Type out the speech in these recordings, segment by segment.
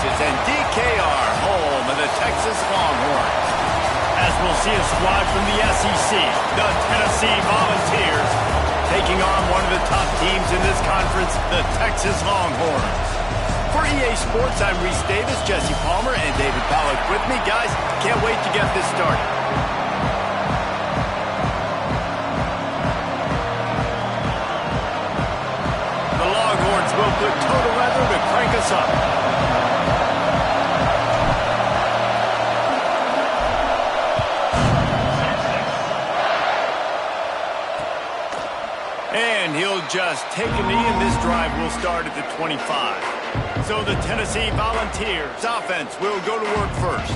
Texas and DKR, home of the Texas Longhorns. As we'll see a squad from the SEC, the Tennessee Volunteers, taking on one of the top teams in this conference, the Texas Longhorns. For EA Sports, I'm Reese Davis, Jesse Palmer, and David Pollack with me. Guys, can't wait to get this started. The Longhorns will put total weather to crank us up. And he'll just take a knee, and this drive will start at the 25. So the Tennessee Volunteers offense will go to work first.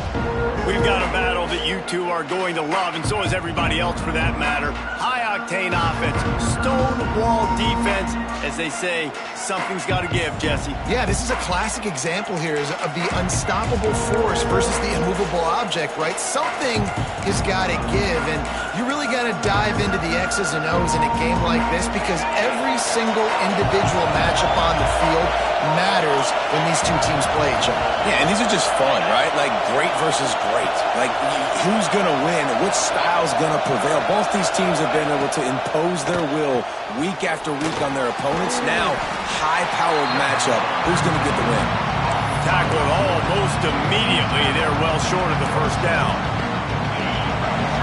We've got a battle that you two are going to love, and so is everybody else for that matter. High-octane offense, stone-wall defense. As they say, something's got to give, Jesse. Yeah, this is a classic example here of the unstoppable force versus the immovable object, right? Something has got to give, and you really got to dive into the X's and O's in a game like this because every single individual matchup on the field matters when these two teams play each other. Yeah, and these are just fun, right? Like great versus great. Like who's going to win? Which style's going to prevail? Both these teams have been able to impose their will week after week on their opponents. Now, high-powered matchup. Who's going to get the win? Tackled almost immediately. They're well short of the first down.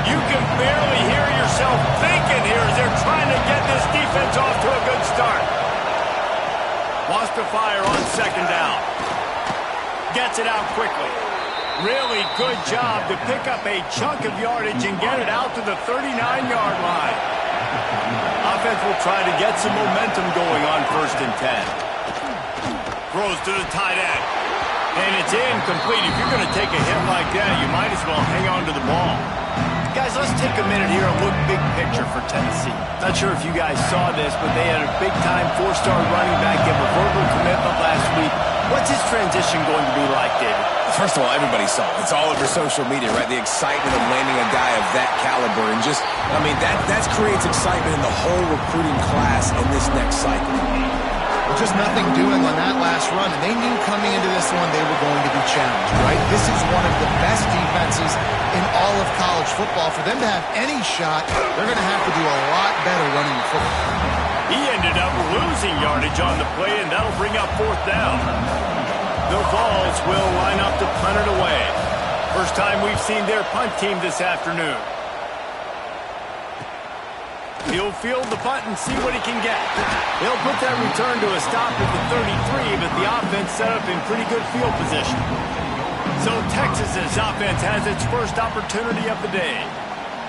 You can barely hear yourself thinking here as they're trying to get this defense off to a good start. Wants to fire on second down. Gets it out quickly. Really good job to pick up a chunk of yardage and get it out to the 39-yard line. Offense will try to get some momentum going on 1st and 10. Throws to the tight end. And it's incomplete. If you're going to take a hit like that, you might as well hang on to the ball. Guys, let's take a minute here and look big picture for Tennessee. Not sure if you guys saw this, but they had a big-time 4-star running back give a verbal commitment last week. What's his transition going to be like, David? First of all, everybody saw it. It's all over social media, right? The excitement of landing a guy of that caliber. And just, I mean, that creates excitement in the whole recruiting class in this next cycle. Just nothing doing on that last run, and they knew coming into this one they were going to be challenged, right? This is one of the best defenses in all of college football. For them to have any shot, they're going to have to do a lot better running the football. He ended up losing yardage on the play, and that'll bring up 4th down. The Vols will line up to punt it away. First time we've seen their punt team this afternoon. He'll field the punt and see what he can get. They'll put that return to a stop at the 33, but the offense set up in pretty good field position. So Texas's offense has its first opportunity of the day.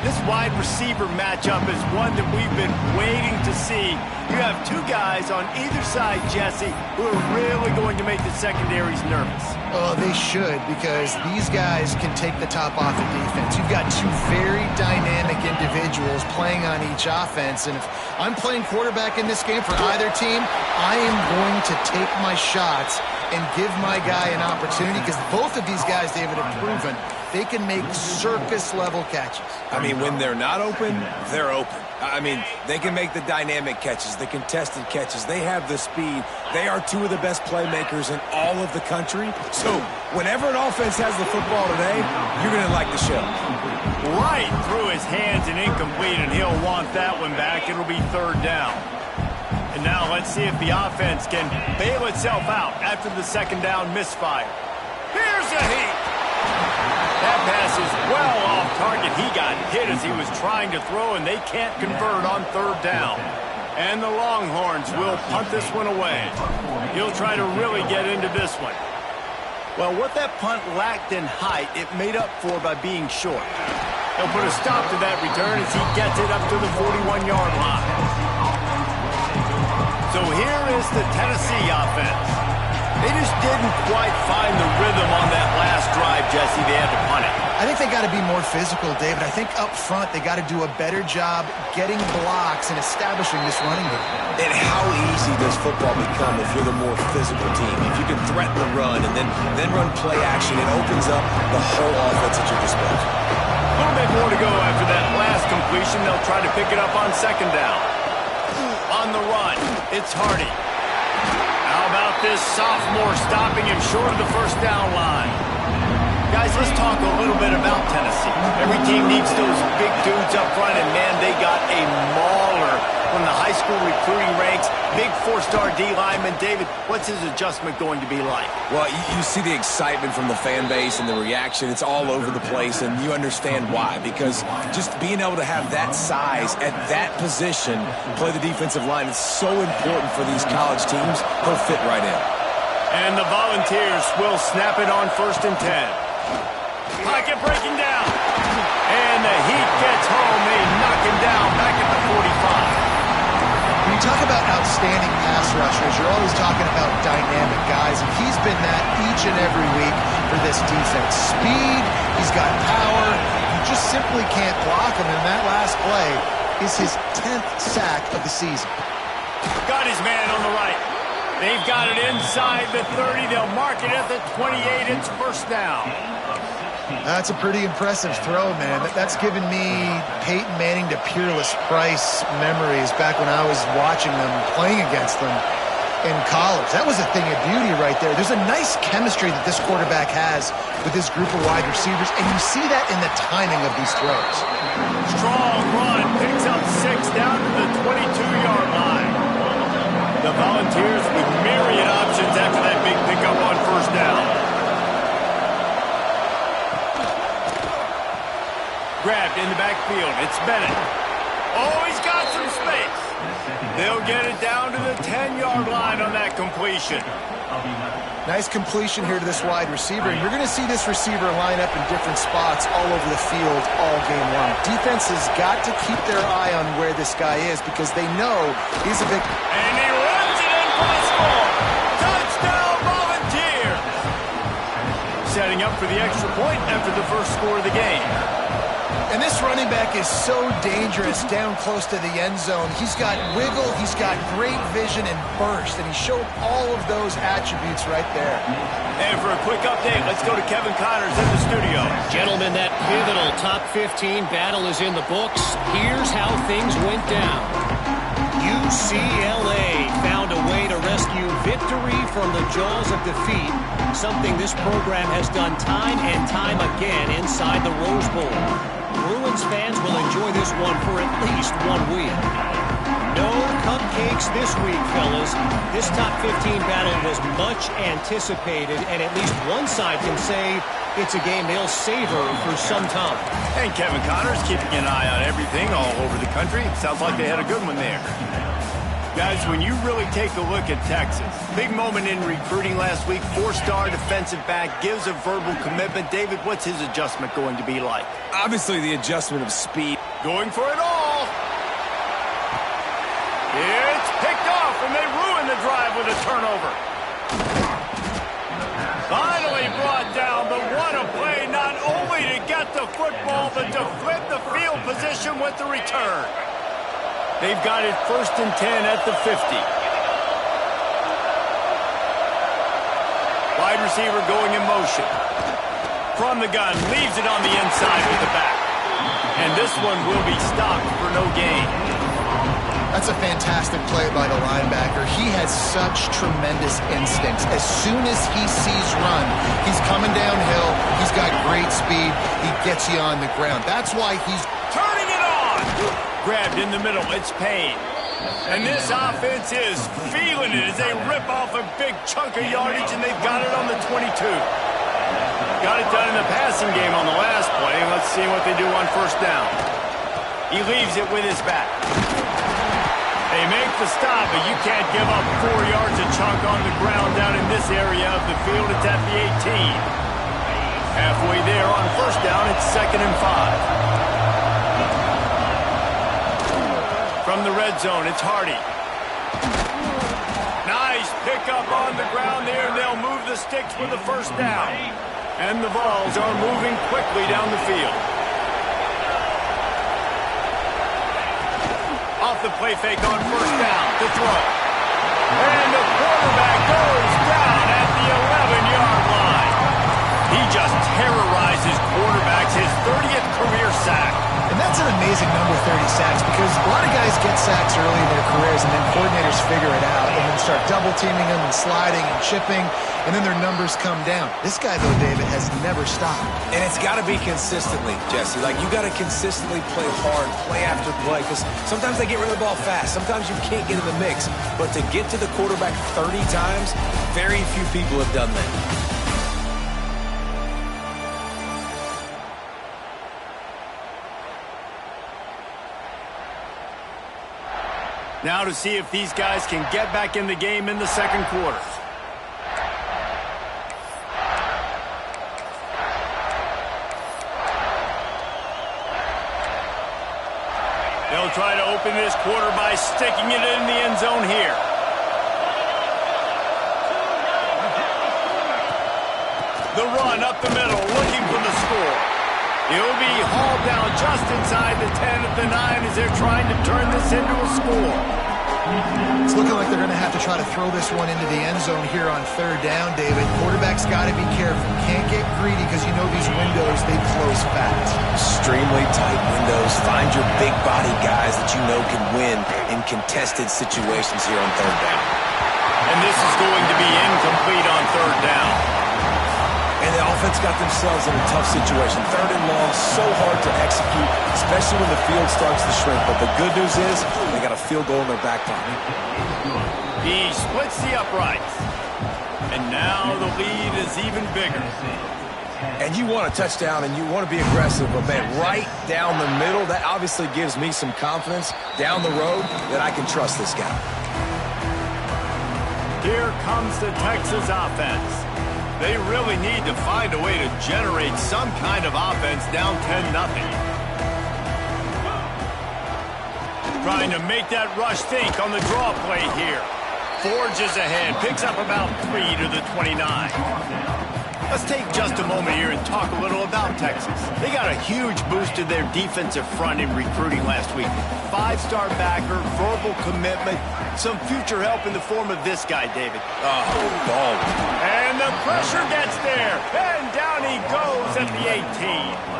This wide receiver matchup is one that we've been waiting to see. You have two guys on either side, Jesse, who are really going to make the secondaries nervous. Oh, they should, because these guys can take the top off of defense. You've got two very dynamic individuals playing on each offense, and if I'm playing quarterback in this game for either team, I am going to take my shots and give my guy an opportunity, because both of these guys, David, have proven they can make circus-level catches. I mean, when they're not open, they're open. I mean, they can make the dynamic catches, the contested catches. They have the speed. They are two of the best playmakers in all of the country. So whenever an offense has the football today, you're going to like the show. Right through his hands and incomplete, and he'll want that one back. It'll be 3rd down. And now let's see if the offense can bail itself out after the 2nd down misfire. Here's a heat. That pass is well off target. He got hit as he was trying to throw, and they can't convert on 3rd down. And the Longhorns will punt this one away. He'll try to really get into this one. Well, what that punt lacked in height, it made up for by being short. He'll put a stop to that return as he gets it up to the 41-yard line. So here is the Tennessee offense. They just didn't quite find the rhythm on that last drive, Jesse. They had to punt it. I think they got to be more physical, David. I think up front they got to do a better job getting blocks and establishing this running game. And how easy does football become if you're the more physical team? If you can threaten the run and then run play action, it opens up the whole offense at your disposal. A little bit more to go after that last completion. They'll try to pick it up on 2nd down. On the run, it's Hardy. How about this sophomore stopping him short of the first down line? Guys, let's talk a little bit about Tennessee. Every team needs those big dudes up front, and man, they got a mauler from the high school recruiting ranks. Big four-star D lineman. David, what's his adjustment going to be like? Well, you see the excitement from the fan base and the reaction. It's all over the place, and you understand why. Because just being able to have that size at that position, play the defensive line, is so important for these college teams. He'll fit right in. And the Volunteers will snap it on 1st and 10. Pocket breaking down. And the Heat gets home. They knock him down back at the 45. When you talk about outstanding pass rushers, you're always talking about dynamic guys, and he's been that each and every week for this defense. Speed, he's got power, you just simply can't block him, and that last play is his 10th sack of the season. Got his man on the right. They've got it inside the 30. They'll mark it at the 28. It's first down. That's a pretty impressive throw, man. That's given me Peyton Manning to Peerless Price memories back when I was watching them, playing against them in college. That was a thing of beauty right there. There's a nice chemistry that this quarterback has with this group of wide receivers, and you see that in the timing of these throws. Strong run, picks up 6 down to the 22-yard line. The Volunteers with myriad options after that big pickup on first down. Grabbed in the backfield. It's Bennett. Oh, he's got some space. They'll get it down to the 10-yard line on that completion. Nice completion here to this wide receiver. And you're going to see this receiver line up in different spots all over the field all game long. Defense has got to keep their eye on where this guy is because they know he's a big... And he runs it in for the score. Touchdown, Volunteers. Setting up for the extra point after the first score of the game. And this running back is so dangerous down close to the end zone. He's got wiggle, he's got great vision and burst, and he showed all of those attributes right there. And for a quick update, let's go to Kevin Connors in the studio. Gentlemen, that pivotal top 15 battle is in the books. Here's how things went down. UCLA found a way to rescue victory from the jaws of defeat, something this program has done time and time again inside the Rose Bowl. Bruins fans will enjoy this one for at least 1 week. No cupcakes this week, fellas. This top 15 battle was much anticipated, and at least one side can say it's a game they'll savor for some time. And Kevin Connors keeping an eye on everything all over the country. Sounds like they had a good one there. Guys, when you really take a look at Texas, big moment in recruiting last week, 4-star defensive back, gives a verbal commitment. David, what's his adjustment going to be like? Obviously, the adjustment of speed. Going for it all. It's picked off, and they ruin the drive with a turnover. Finally brought down, but what a play, not only to get the football, but to flip the field position with the return. They've got it 1st and 10 at the 50. Wide receiver going in motion. From the gun, leaves it on the inside with the back. And this one will be stopped for no gain. That's a fantastic play by the linebacker. He has such tremendous instincts. As soon as he sees run, he's coming downhill. He's got great speed. He gets you on the ground. That's why he's turning it on. Grabbed in the middle. It's Payne. And this offense is feeling it as they rip off a big chunk of yardage, and they've got it on the 22. Got it done in the passing game on the last play. Let's see what they do on first down. He leaves it with his back. They make the stop, but you can't give up 4 yards a chunk on the ground down in this area of the field. It's at the 18. Halfway there on first down, it's 2nd and 5. From the red zone, it's Hardy. Nice pickup on the ground there. They'll move the sticks with the first down. And the Vols are moving quickly down the field. Off the play fake on first down to throw. And the quarterback goes down at the 11-yard line. He just terrorizes quarterbacks, his 30th career sack. And that's an amazing amazing number, 30 sacks, because a lot of guys get sacks early in their careers and then coordinators figure it out and then start double teaming them and sliding and chipping, and then their numbers come down. This guy, though, David, has never stopped. And it's got to be consistently, Jesse. Like, you got to consistently play hard, play after play, because sometimes they get rid of the ball fast. Sometimes you can't get in the mix. But to get to the quarterback 30 times, very few people have done that. Now to see if these guys can get back in the game in the second quarter. They'll try to open this quarter by sticking it in the end zone here. The run up the middle, looking for the score. He'll be hauled down just inside the 10 at the 9 as they're trying to turn this into a score. It's looking like they're going to have to try to throw this one into the end zone here on third down, David. Quarterback's got to be careful. Can't get greedy because you know these windows, they close fast. Extremely tight windows. Find your big body guys that you know can win in contested situations here on third down. And this is going to be incomplete on third down. And the offense got themselves in a tough situation. Third and long, so hard to execute, especially when the field starts to shrink. But the good news is they got a field goal in their back pocket. He splits the uprights. And now the lead is even bigger. And you want a touchdown and you want to be aggressive, but man, right down the middle, that obviously gives me some confidence down the road that I can trust this guy. Here comes the Texas offense. They really need to find a way to generate some kind of offense down 10-0. Trying to make that rush think on the draw play here. Forges ahead, picks up about 3 to the 29. Let's take just a moment here and talk a little about Texas. They got a huge boost to their defensive front in recruiting last week. 5-star backer, verbal commitment, some future help in the form of this guy, David. Oh, ball. And the pressure gets there, and down he goes at the 18.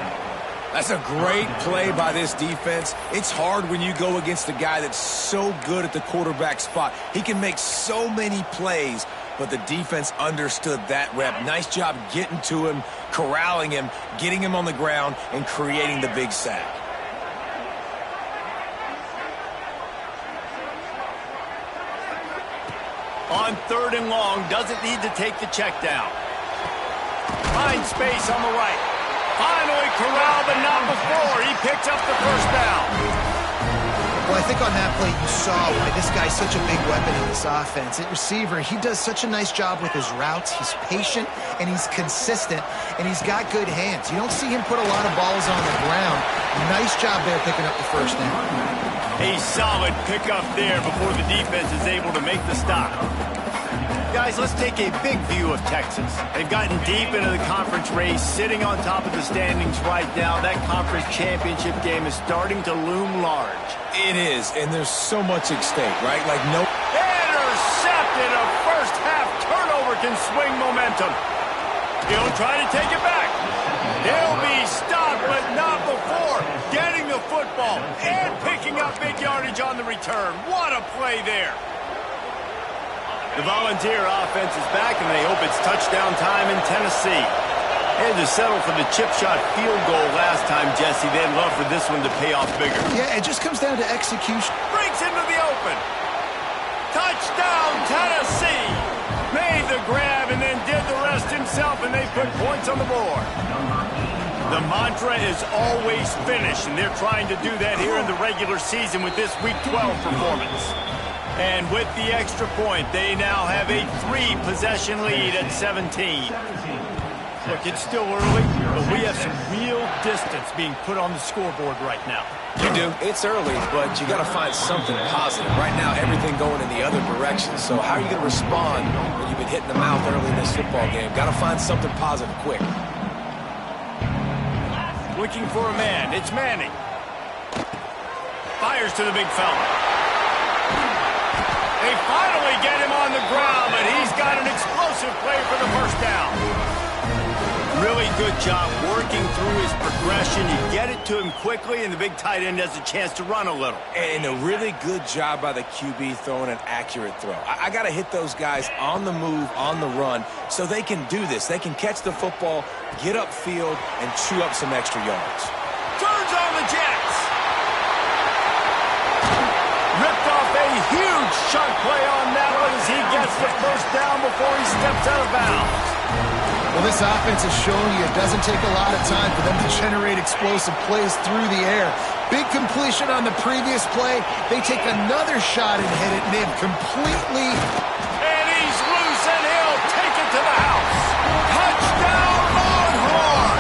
That's a great play by this defense. It's hard when you go against a guy that's so good at the quarterback spot. He can make so many plays, but the defense understood that rep. Nice job getting to him, corralling him, getting him on the ground, and creating the big sack. On third and long, doesn't need to take the check down. Finds space on the right. Finally corralled, but not before. He picks up the first down. Well, I think on that play you saw why this guy's such a big weapon in this offense. At receiver, he does such a nice job with his routes. He's patient, and he's consistent, and he's got good hands. You don't see him put a lot of balls on the ground. Nice job there picking up the first down. A solid pickup there before the defense is able to make the stop. Guys, let's take a big view of Texas. They've gotten deep into the conference race, sitting on top of the standings right now. That conference championship game is starting to loom large. It is, and there's so much at stake, right? Like no... Intercepted! A first-half turnover can swing momentum. He'll try to take it back. He'll be stopped, but not before getting the football and picking up big yardage on the return. What a play there. The Volunteer offense is back, and they hope it's touchdown time in Tennessee. Had to settle for the chip shot field goal last time, Jesse. They'd love for this one to pay off bigger. Yeah, it just comes down to execution. Breaks into the open. Touchdown, Tennessee. Made the grab and then did the rest himself, and they put points on the board. The mantra is always finish, and they're trying to do that here in the regular season with this Week 12 performance. And with the extra point, they now have a 3-possession lead at 17. Look, it's still early, but we have some real distance being put on the scoreboard right now. You do. It's early, but you got to find something positive. Right now, everything going in the other direction. So how are you going to respond when you've been hitting the mouth early in this football game? Got to find something positive quick. Looking for a man. It's Manning. Fires to the big fella. They finally get him on the ground, but he's got an explosive play for the first down. Really good job working through his progression. You get it to him quickly, and the big tight end has a chance to run a little. And a really good job by the QB throwing an accurate throw. I got to hit those guys on the move, on the run, so they can do this. They can catch the football, get upfield, and chew up some extra yards. Turns on the Jets. Ripped off a huge chunk play on that one as he gets the first down before he steps out of bounds. Well, this offense has shown you it doesn't take a lot of time for them to generate explosive plays through the air. Big completion on the previous play. They take another shot and hit it, and they've completely... And he's loose, and he'll take it to the house. Touchdown, Longhorn!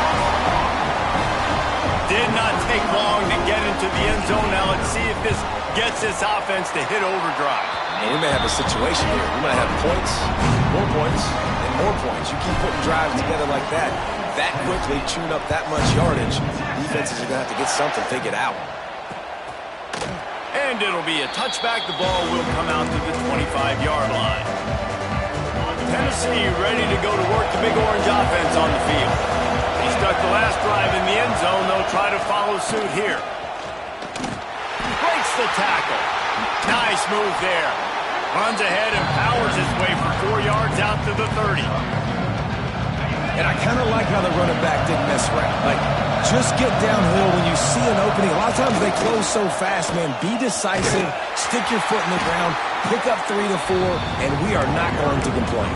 Did not take long to get into the end zone. Now let's see if this gets this offense to hit overdrive. And we may have a situation here. We might have points, more points, and more points. You keep putting drives together like that quickly, chewing up that much yardage, defenses are going to have to get something figured out. And it'll be a touchback. The ball will come out to the 25-yard line. Tennessee ready to go to work the Big Orange offense on the field. He stuck the last drive in the end zone. They'll try to follow suit here. Breaks the tackle. Nice move there. Runs ahead and powers his way for 4 yards out to the 30. And I kind of like how the running back didn't mess around. Like, just get downhill when you see an opening. A lot of times they close so fast, man. Be decisive, stick your foot in the ground, pick up 3 to 4, and we are not going to complain.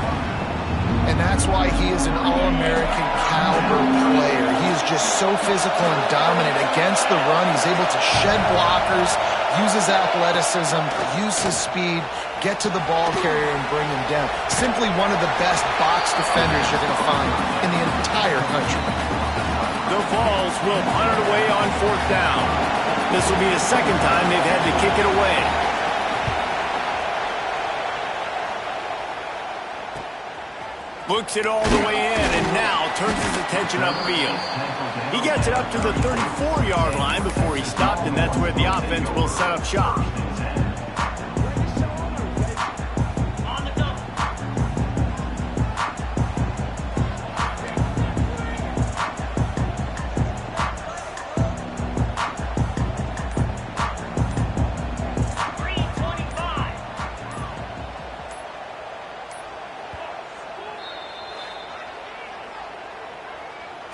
And that's why he is an All-American caliber player. He is just so physical and dominant against the run. He's able to shed blockers, use his athleticism, use his speed, get to the ball carrier and bring him down. Simply one of the best box defenders you're going to find in the entire country. The Vols will punt it away on 4th down. This will be the second time they've had to kick it away. Books it all the way in and now turns his attention upfield. He gets it up to the 34-yard line before he stopped, and that's where the offense will set up shop.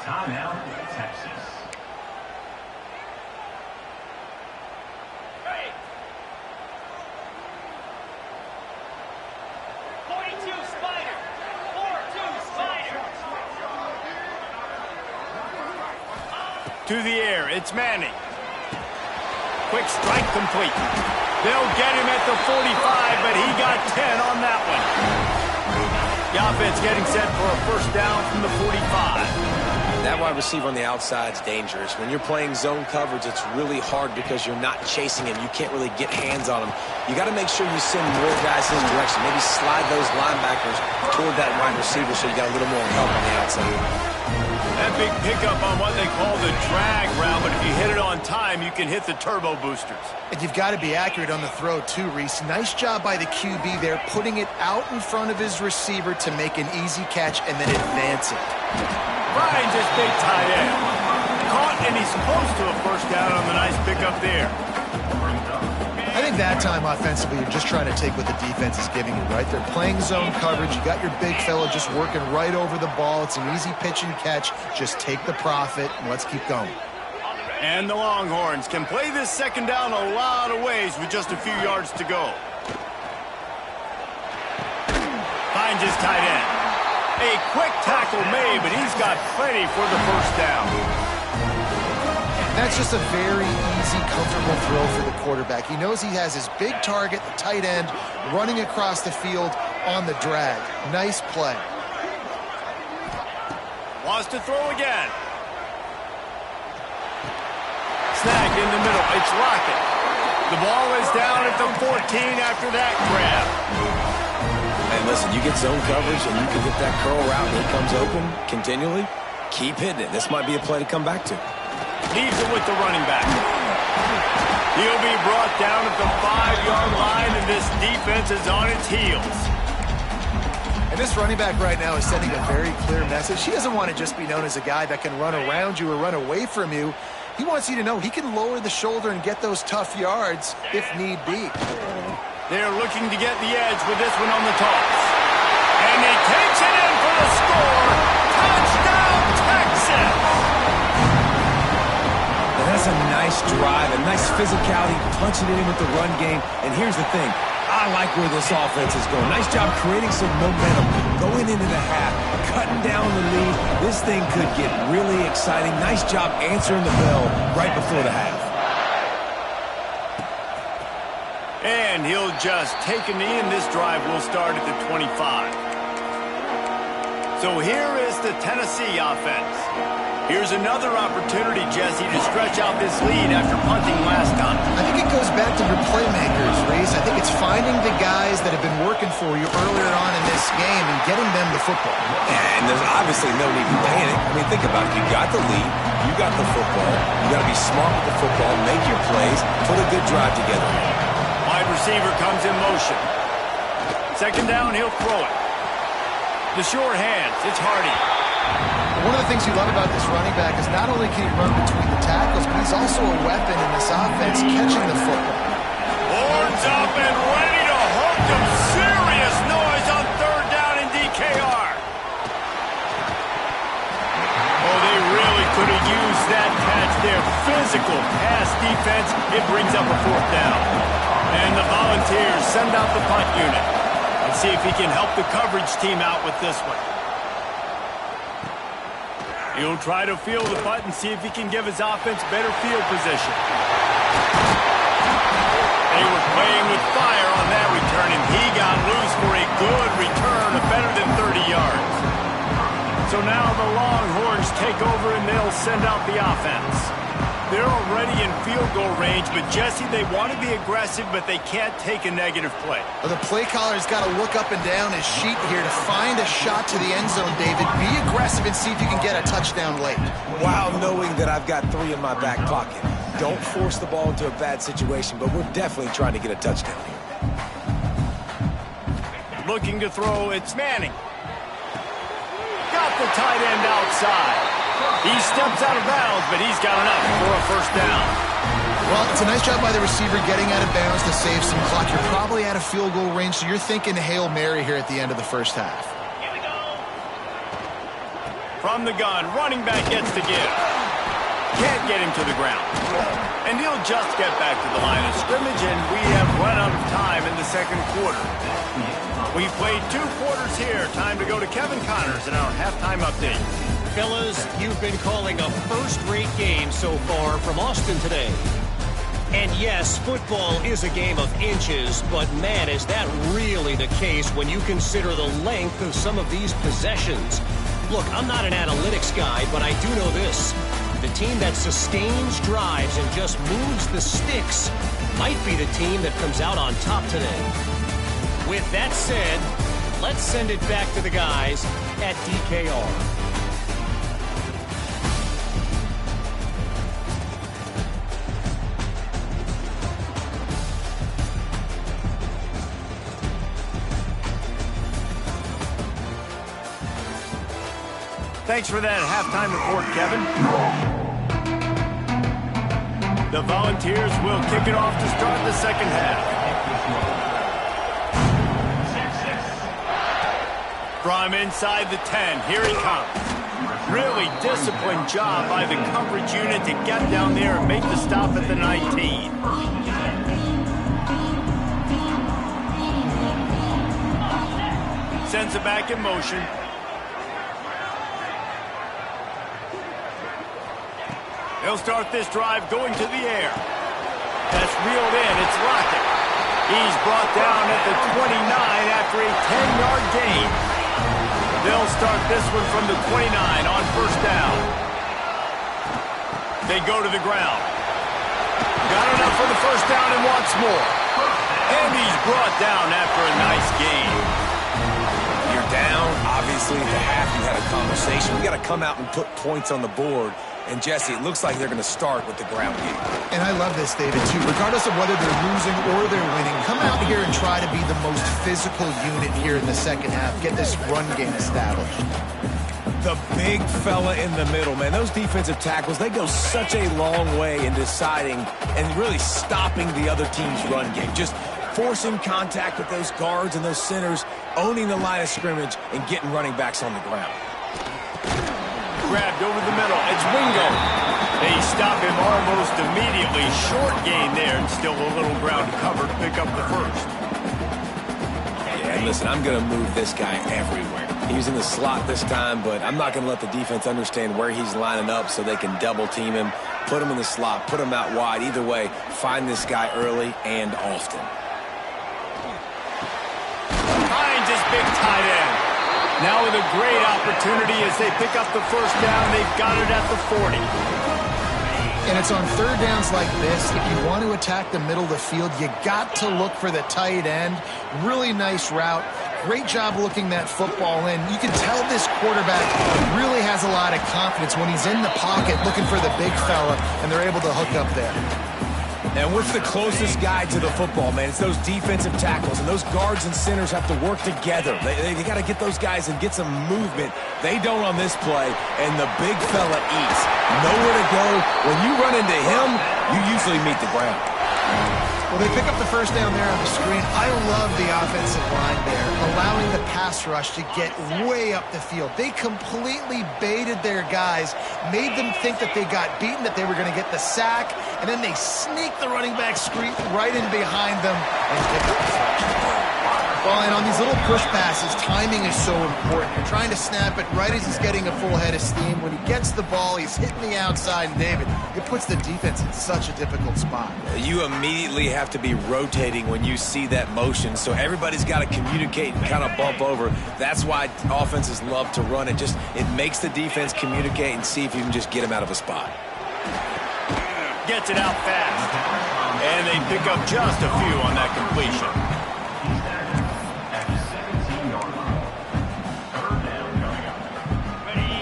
Timeout, Texas. Hey! 42 Spider! 4-2 Spider! To the air, it's Manning. Quick strike complete. They'll get him at the 45, but he got 10 on that one. The offense getting set for a first down from the 45. That wide receiver on the outside is dangerous. When you're playing zone coverage, it's really hard because you're not chasing him. You can't really get hands on him. You got to make sure you send more guys in his direction. Maybe slide those linebackers toward that wide receiver so you got a little more help on the outside. That big pickup on what they call the drag route, but if you hit it on time, you can hit the turbo boosters. And you've got to be accurate on the throw too, Reese. Nice job by the QB there, putting it out in front of his receiver to make an easy catch and then advance it. Finds his big tight end. Caught, and he's close to a first down on the nice pickup there. I think that time offensively, you're just trying to take what the defense is giving you, right? They're playing zone coverage. You got your big fella just working right over the ball. It's an easy pitch and catch. Just take the profit, and let's keep going. And the Longhorns can play this second down a lot of ways with just a few yards to go. Finds his tight end. A quick tackle made, but he's got plenty for the first down. That's just a very easy, comfortable throw for the quarterback. He knows he has his big target, the tight end, running across the field on the drag. Nice play. Wants to throw again. Snagged in the middle. It's Lockett. The ball is down at the 14 after that grab. Hey, listen, you get zone coverage and you can get that curl route and he comes open continually. Keep hitting it. This might be a play to come back to. Leaves it with the running back. He'll be brought down at the 5-yard line, and this defense is on its heels. And this running back right now is sending a very clear message. He doesn't want to just be known as a guy that can run around you or run away from you. He wants you to know he can lower the shoulder and get those tough yards if need be. They're looking to get the edge with this one on the toss. And he takes it in for the score. Touchdown, Texas! And that's a nice drive, a nice physicality, punching it in with the run game. And here's the thing. I like where this offense is going. Nice job creating some momentum, going into the half, cutting down the lead. This thing could get really exciting. Nice job answering the bell right before the half. And he'll just take a knee, and this drive will start at the 25. So here is the Tennessee offense. Here's another opportunity, Jesse, to stretch out this lead after punting last time. I think it goes back to your playmakers, Reese. I think it's finding the guys that have been working for you earlier on in this game and getting them the football. And there's obviously no need to panic. I mean, think about it. You got the lead. You got the football. You got to be smart with the football, make your plays, put a good drive together. Wide receiver comes in motion. Second down, he'll throw it. The short hands, it's Hardy. One of the things you love about this running back is not only can he run between the tackles, but he's also a weapon in this offense catching the football. Horns up and ready to hook some serious noise on third down in DKR. Oh, they really could have used that catch there. Physical pass defense, it brings up a fourth down. And the Volunteers send out the punt unit. And see if he can help the coverage team out with this one. He'll try to field the punt and see if he can give his offense better field position. They were playing with fire on that return, and he got loose for a good return of better than 30 yards. So now the Longhorns take over, and they'll send out the offense. They're already in field goal range, but Jesse, they want to be aggressive, but they can't take a negative play. Well, the play caller's got to look up and down his sheet here to find a shot to the end zone, David. Be aggressive and see if you can get a touchdown late. While knowing that I've got 3 in my back pocket. Don't force the ball into a bad situation, but we're definitely trying to get a touchdown here. Looking to throw, it's Manning. Got the tight end outside. He steps out of bounds, but he's got enough for a first down. Well, it's a nice job by the receiver getting out of bounds to save some clock. You're probably out of field goal range, so you're thinking Hail Mary here at the end of the first half. Here we go. From the gun, running back gets to give. Can't get him to the ground. And he'll just get back to the line of scrimmage, and we have run out of time in the second quarter. We've played 2 quarters here. Time to go to Kevin Connors in our halftime update. Fellas, you've been calling a first-rate game so far from Austin today. And yes, football is a game of inches, but man, is that really the case when you consider the length of some of these possessions. Look, I'm not an analytics guy, but I do know this. The team that sustains drives and just moves the sticks might be the team that comes out on top today. With that said, let's send it back to the guys at DKR. Thanks for that halftime report, Kevin. The Volunteers will kick it off to start the second half. From inside the 10, here he comes. Really disciplined job by the coverage unit to get down there and make the stop at the 19. Sends it back in motion. He'll start this drive going to the air. That's reeled in. It's Lockett. He's brought down at the 29 after a 10-yard gain. They'll start this one from the 29 on first down. They go to the ground. Got enough for the first down and wants more. And he's brought down after a nice gain. You're down. Obviously, at the half, you had a conversation. We got to come out and put points on the board. And Jesse, it looks like they're going to start with the ground game. And I love this, David, too. Regardless of whether they're losing or they're winning, come out here and try to be the most physical unit here in the second half. Get this run game established. The big fella in the middle, man. Those defensive tackles, they go such a long way in deciding and really stopping the other team's run game. Just forcing contact with those guards and those centers, owning the line of scrimmage, and getting running backs on the ground. Grabbed over the middle. It's Wingo. They stop him almost immediately. Short gain there, and still a little ground cover to pick up the first. Yeah, and listen, I'm going to move this guy everywhere. He's in the slot this time, but I'm not going to let the defense understand where he's lining up so they can double team him, put him in the slot, put him out wide. Either way, find this guy early and often. Finds his big tight end. Now with a great opportunity as they pick up the first down. They've got it at the 40. And it's on third downs like this. If you want to attack the middle of the field, you got to look for the tight end. Really nice route. Great job looking that football in. You can tell this quarterback really has a lot of confidence when he's in the pocket looking for the big fella, and they're able to hook up there. And what's the closest guy to the football, man? It's those defensive tackles, and those guards and centers have to work together. They got to get those guys and get some movement. They don't on this play, and the big fella eats. Nowhere to go. When you run into him, you usually meet the ground. Well, they pick up the first down there on the screen. I love the offensive line there, allowing the pass rush to get way up the field. They completely baited their guys, made them think that they got beaten, that they were going to get the sack, and then they sneak the running back screen right in behind them and pick up the first. Well, and on these little push passes, timing is so important. You're trying to snap it right as he's getting a full head of steam. When he gets the ball, he's hitting the outside, and David, it puts the defense in such a difficult spot. You immediately have to be rotating when you see that motion, so everybody's got to communicate and kind of bump over. That's why offenses love to run it. It makes the defense communicate and see if you can just get him out of a spot. Gets it out fast. And they pick up just a few on that completion.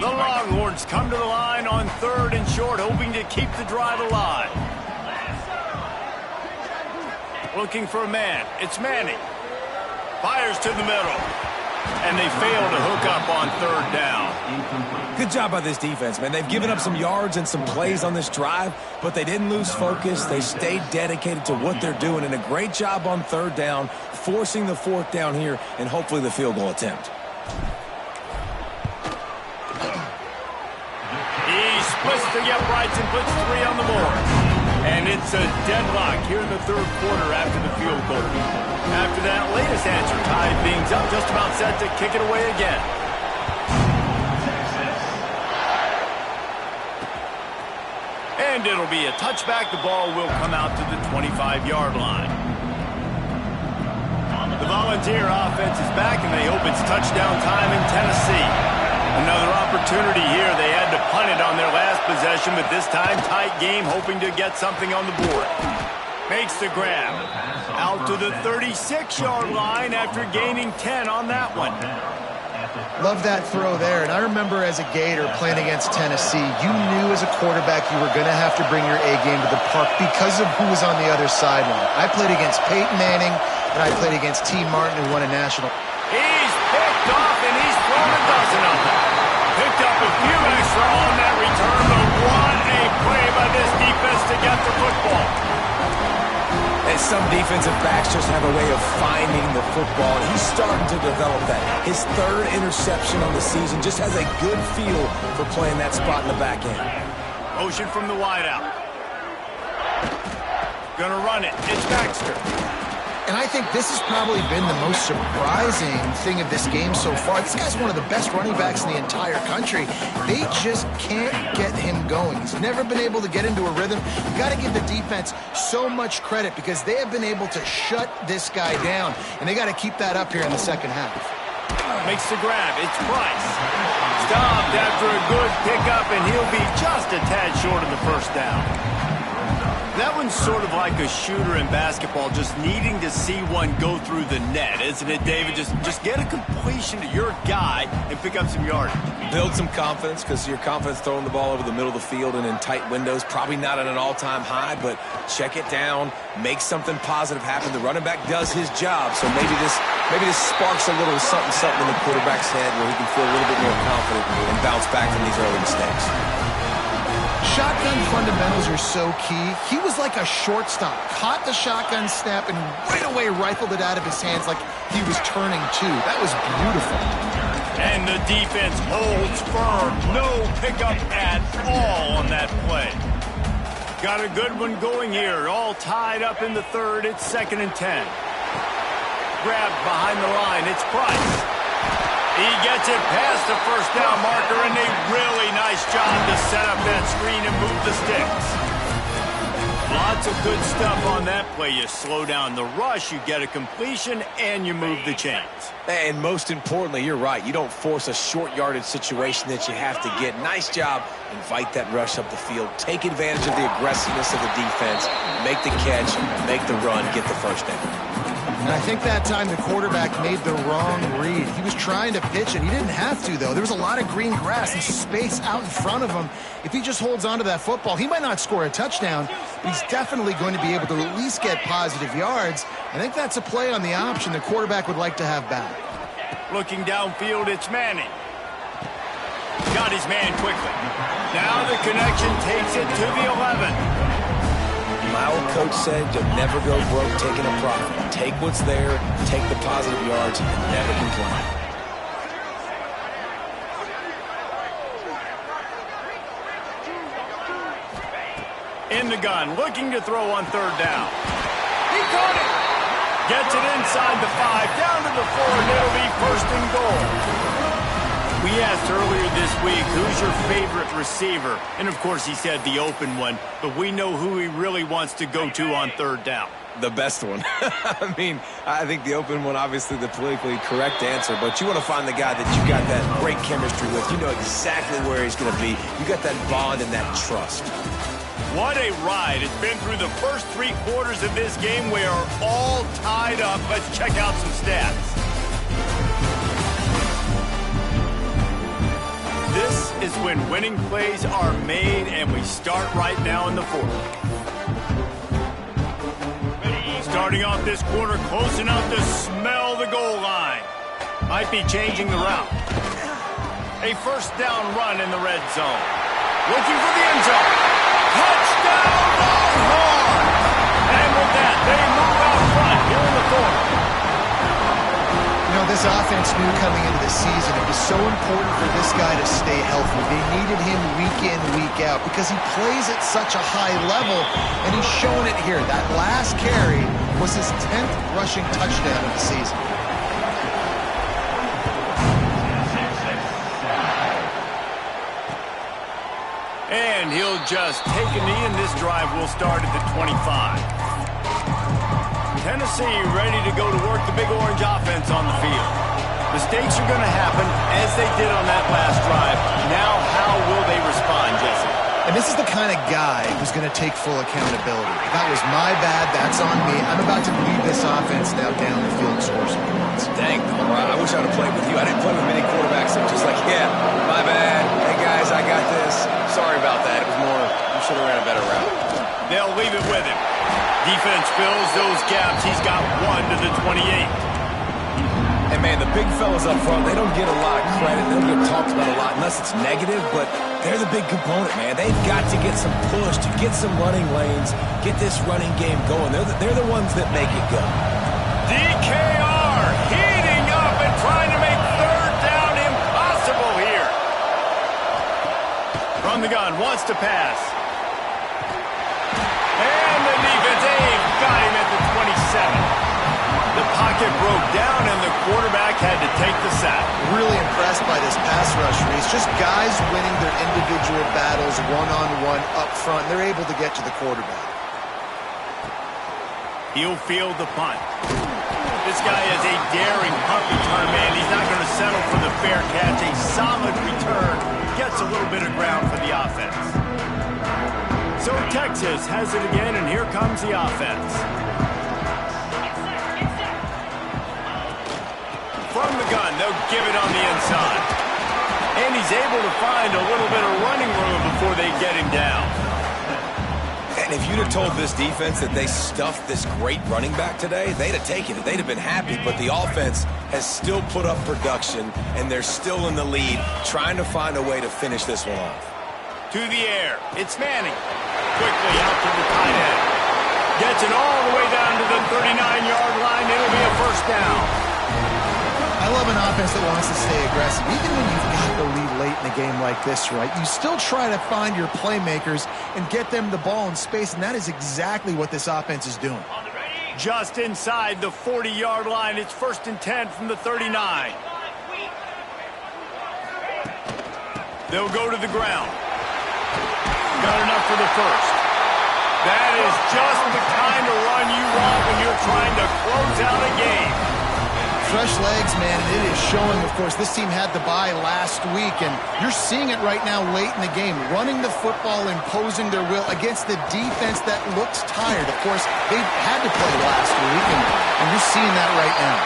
The Longhorns come to the line on third and short, hoping to keep the drive alive. Looking for a man. It's Manning. Fires to the middle. And they fail to hook up on third down. Good job by this defense, man. They've given up some yards and some plays on this drive, but they didn't lose focus. They stayed dedicated to what they're doing, and a great job on third down, forcing the fourth down here, and hopefully the field goal attempt. He splits the uprights and puts 3 on the board. And it's a deadlock here in the third quarter after the field goal. After that latest answer, tied things up, just about set to kick it away again. And it'll be a touchback. The ball will come out to the 25-yard line. The Volunteer offense is back, and they hope it's touchdown time in Tennessee. Another opportunity here. They had to punt it on their last possession, but this time tight game, hoping to get something on the board. Makes the grab. Out to the 36-yard line after gaining 10 on that one. Love that throw there. And I remember as a Gator playing against Tennessee, you knew as a quarterback you were going to have to bring your A game to the park because of who was on the other sideline. I played against Peyton Manning, and I played against T. Martin, who won a national. He's picked off, and he's thrown a dozen of them. Picked up a few extra on that return, but what a play by this defense to get the football. And some defensive backs just have a way of finding the football, and he's starting to develop that. His third interception on the season, just has a good feel for playing that spot in the back end. Motion from the wideout. Gonna run it. It's Baxter. And I think this has probably been the most surprising thing of this game so far. This guy's one of the best running backs in the entire country. They just can't get him going. He's never been able to get into a rhythm. You got to give the defense so much credit because they have been able to shut this guy down, and they got to keep that up here in the second half. Makes the grab. It's Price. Stopped after a good pickup, and he'll be just a tad short of the first down. That was one's sort of like a shooter in basketball, just needing to see one go through the net, isn't it, David? Just get a completion to your guy and pick up some yardage. Build some confidence, because your confidence throwing the ball over the middle of the field and in tight windows, probably not at an all-time high, but check it down, make something positive happen. The running back does his job, so maybe this sparks a little something in the quarterback's head where he can feel a little bit more confident and bounce back from these early mistakes. Shotgun fundamentals are so key. He was like a shortstop, caught the shotgun snap and right away rifled it out of his hands like he was turning two. That was beautiful. And the defense holds firm. No pickup at all on that play. Got a good one going here. All tied up in the third. It's 2nd and 10. Grabbed behind the line. It's Price. He gets it past the first down marker, and a really nice job to set up that screen and move the sticks. Lots of good stuff on that play. You slow down the rush, you get a completion, and you move the chains. And most importantly, you're right. You don't force a short yardage situation that you have to get. Nice job. Invite that rush up the field. Take advantage of the aggressiveness of the defense. Make the catch, make the run, get the first down. And I think that time the quarterback made the wrong read. He was trying to pitch it. He didn't have to, though. There was a lot of green grass and space out in front of him. If he just holds on to that football, he might not score a touchdown, but he's definitely going to be able to at least get positive yards. I think that's a play on the option the quarterback would like to have back. Looking downfield, it's Manning. Got his man quickly. Now the connection takes it to the 11. My old coach said you'll never go broke taking a profit. Take what's there, take the positive yards, and never complain. In the gun, looking to throw on 3rd down. He caught it. Gets it inside the 5, down to the 4, and it'll be 1st and goal. We asked earlier this week, who's your favorite receiver? And, of course, he said the open one, but we know who he really wants to go to on 3rd down. The best one. I mean, I think the open one, obviously the politically correct answer, but you want to find the guy that you got that great chemistry with. You know exactly where he's going to be. You got that bond and that trust. What a ride. It's been through the first 3 quarters of this game. We are all tied up. Let's check out some stats. This is when winning plays are made, and we start right now in the 4th. Starting off this quarter close enough to smell the goal line. Might be changing the route. A 1st down run in the red zone. Looking for the end zone. Touchdown, Longhorn! And with that, they move out front here in the 4th. You know, this offense knew coming into the season it was so important for this guy to stay healthy. They needed him week in, week out because he plays at such a high level, and he's shown it here. That last carry was his 10th rushing touchdown of the season. And he'll just take a knee, and this drive will start at the 25. Tennessee ready to go to work the Big Orange offense on the field. Mistakes are going to happen as they did on that last drive. Now how will they respond, Jesse? And this is the kind of guy who's going to take full accountability. That was my bad. That's on me. I'm about to lead this offense now down the field and score some points. Dang, I wish I'd have played with you. I didn't play with many quarterbacks that were just like, yeah, my bad. Hey, guys, I got this. Sorry about that. It was more, you should have ran a better route. They'll leave it with him. Defense fills those gaps. He's got 1 to the 28. And, man, the big fellas up front, they don't get a lot of credit. They don't get talked about a lot unless it's negative, but they're the big component, man. They've got to get some push, to get some running lanes, get this running game going. They're the ones that make it go. DKR heating up and trying to make 3rd down impossible here. From the gun, wants to pass. And the defense, got him at the 27. The pocket broke down, and the quarterback had to take the sack. Really impressed by this pass rush, Reese. Just guys winning their individual battles one-on-one up front. They're able to get to the quarterback. He'll field the punt. This guy is a daring punt return man. He's not going to settle for the fair catch. A solid return. Gets a little bit of ground for the offense. So Texas has it again, and here comes the offense. From the gun, they'll give it on the inside. And he's able to find a little bit of running room before they get him down. And if you'd have told this defense that they stuffed this great running back today, they'd have taken it. They'd have been happy, but the offense has still put up production, and they're still in the lead, trying to find a way to finish this one off. To the air, it's Manning. Quickly out to the tight end. Gets it all the way down to the 39-yard line. It'll be a first down. I love an offense that wants to stay aggressive. Even when you've got the lead late in a game like this, right, you still try to find your playmakers and get them the ball in space, and that is exactly what this offense is doing. Just inside the 40-yard line, it's 1st and 10 from the 39. They'll go to the ground. Got enough for the first. That is just the kind of run you want when you're trying to close out a game. Fresh legs, man, and it is showing, of course. This team had the bye last week, and you're seeing it right now late in the game. Running the football, imposing their will against the defense that looks tired. Of course, they had to play last week, and you're seeing that right now.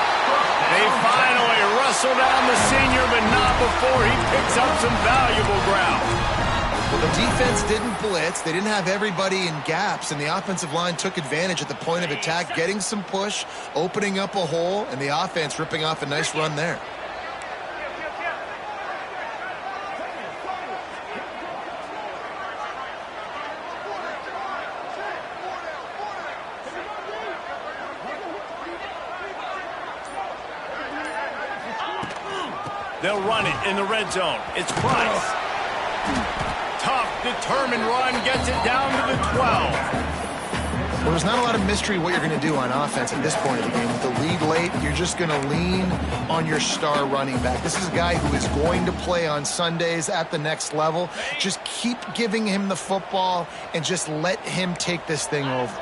They finally wrestle down the senior, but not before he picks up some valuable ground. Well, the defense didn't blitz. They didn't have everybody in gaps, and the offensive line took advantage at the point of attack, getting some push, opening up a hole, and the offense ripping off a nice run there. They'll run it in the red zone. It's Price. Tough, determined run, gets it down to the 12. Well, there's not a lot of mystery what you're going to do on offense at this point of the game. With the lead late, you're just going to lean on your star running back. This is a guy who is going to play on Sundays at the next level. Just keep giving him the football and just let him take this thing over.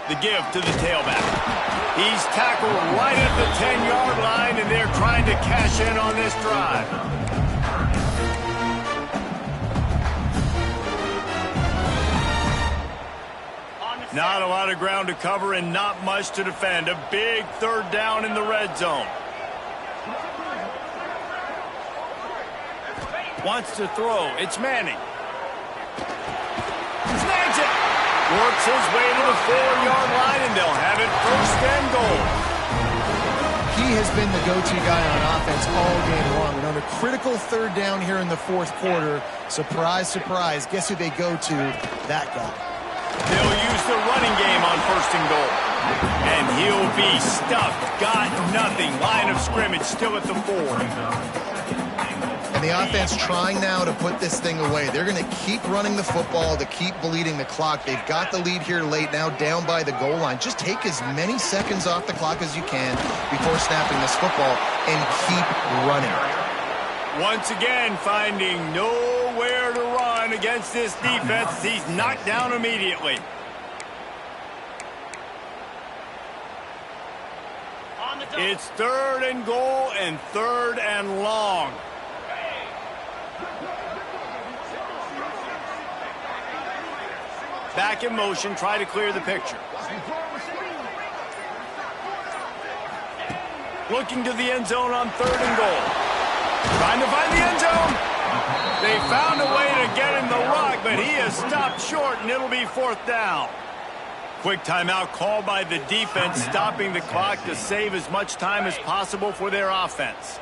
The give to the tailback. He's tackled right at the 10-yard line, and they're trying to cash in on this drive. Not a lot of ground to cover and not much to defend. A big 3rd down in the red zone. Wants to throw. It's Manning. Snags it. Works his way to the 4-yard line, and they'll have it 1st and goal. He has been the go-to guy on offense all game long. And on a critical 3rd down here in the 4th quarter, surprise, surprise, guess who they go to? That guy. They'll use the running game on 1st and goal. And he'll be stuffed. Got nothing. Line of scrimmage still at the 4. And the offense trying now to put this thing away. They're going to keep running the football to keep bleeding the clock. They've got the lead here late, now down by the goal line. Just take as many seconds off the clock as you can before snapping this football and keep running. Once again, finding nowhere to run against this defense. He's knocked down immediately. It's 3rd and goal and 3rd and long. Back in motion, try to clear the picture. Looking to the end zone on 3rd and goal. Trying to find the end zone. They found a way to get him the rock, but he has stopped short, and it'll be 4th down. Quick timeout called by the defense, stopping the clock to save as much time as possible for their offense.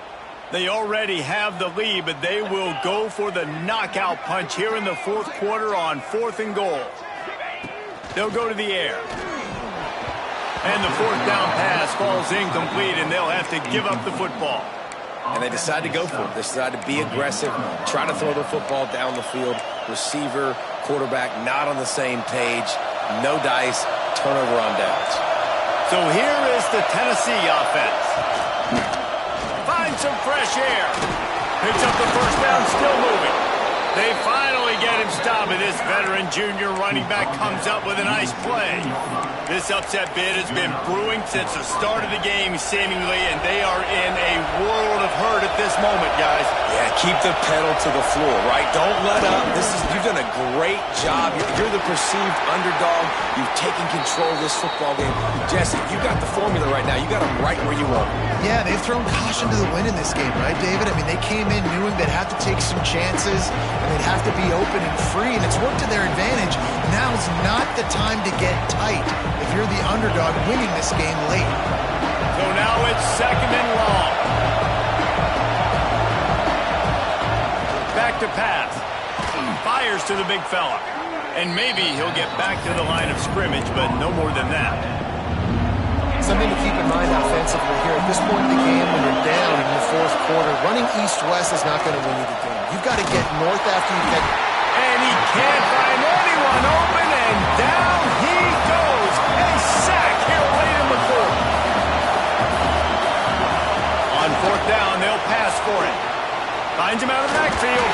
They already have the lead, but they will go for the knockout punch here in the 4th quarter on 4th and goal. They'll go to the air. And the 4th down pass falls incomplete, and they'll have to give up the football. And they decide to go for it. They decide to be aggressive, try to throw the football down the field. Receiver, quarterback not on the same page. No dice, turnover on downs. So here is the Tennessee offense. Finds some fresh air. Picks up the 1st down, still moving. They finally finally get him stopped, and this veteran junior running back comes up with a nice play. This upset bid has been brewing since the start of the game, seemingly, and they are in a world of hurt at this moment, guys. Yeah, keep the pedal to the floor, right? Don't let up. You've done a great job. You're the perceived underdog. You've taken control of this football game. Jesse, you got the formula right now. You got them right where you want them. Yeah, they've thrown caution to the wind in this game, right, David? I mean, they came in knowing they'd have to take some chances, and they'd have to be open and free, and it's worked to their advantage. Now's not the time to get tight if you're the underdog winning this game late. So now it's 2nd and long. Back to pass. Fires to the big fella. And maybe he'll get back to the line of scrimmage, but no more than that. Something to keep in mind offensively here. At this point in the game, when you're down in the 4th quarter, running east-west is not going to win you the game. You've got to get north after you get... And he can't find anyone open, and down he goes. A sack here late in the 4th. On 4th down, they'll pass for it. Finds him out of the backfield.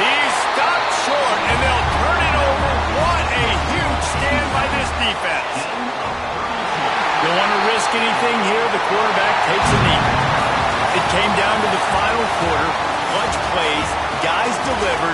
He's stopped short, and they'll turn it over. What a huge stand by this defense. Don't want to risk anything here. The quarterback takes a knee. It came down to the final quarter. Clutch plays. Guys delivered.